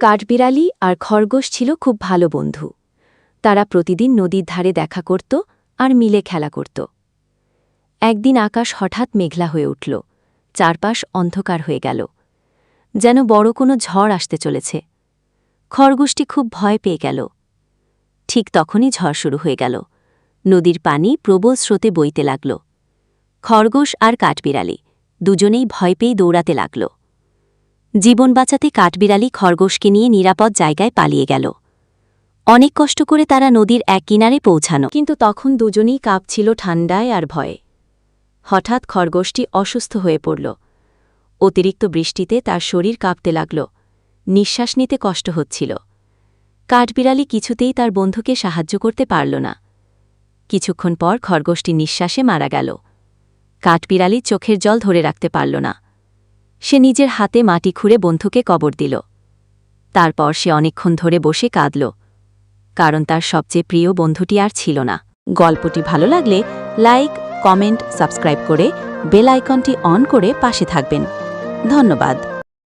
কাঠবিড়ালি আর খরগোশ ছিল খুব ভালো বন্ধু। তারা প্রতিদিন নদীর ধারে দেখা করত আর মিলে খেলা করত। একদিন আকাশ হঠাৎ মেঘলা হয়ে উঠল, চারপাশ অন্ধকার হয়ে গেল, যেন বড় কোনো ঝড় আসতে চলেছে। খরগোশটি খুব ভয় পেয়ে গেল। ঠিক তখনই ঝড় শুরু হয়ে গেল। নদীর পানি প্রবল স্রোতে বইতে লাগল। খরগোশ আর কাঠবিড়ালি দুজনেই ভয় পেয়ে দৌড়াতে লাগল। জীবন বাঁচাতে কাঠবিড়ালি খরগোশকে নিয়ে নিরাপদ জায়গায় পালিয়ে গেল। অনেক কষ্ট করে তারা নদীর এক কিনারে পৌঁছানো, কিন্তু তখন দুজনেই কাঁপছিল ঠান্ডায় আর ভয়ে। হঠাৎ খরগোশটি অসুস্থ হয়ে পড়ল। অতিরিক্ত বৃষ্টিতে তার শরীর কাঁপতে লাগল, নিঃশ্বাস নিতে কষ্ট হচ্ছিল। কাঠবিড়ালি কিছুতেই তার বন্ধুকে সাহায্য করতে পারল না। কিছুক্ষণ পর খরগোশটি নিঃশ্বাসে মারা গেল। কাঠবিড়ালি চোখের জল ধরে রাখতে পারল না। সে নিজের হাতে মাটি খুঁড়ে বন্ধুকে কবর দিল। তারপর সে অনেকক্ষণ ধরে বসে কাঁদল, কারণ তার সবচেয়ে প্রিয় বন্ধুটি আর ছিল না। গল্পটি ভালো লাগলে লাইক, কমেন্ট, সাবস্ক্রাইব করে বেল আইকনটি অন করে পাশে থাকবেন। ধন্যবাদ।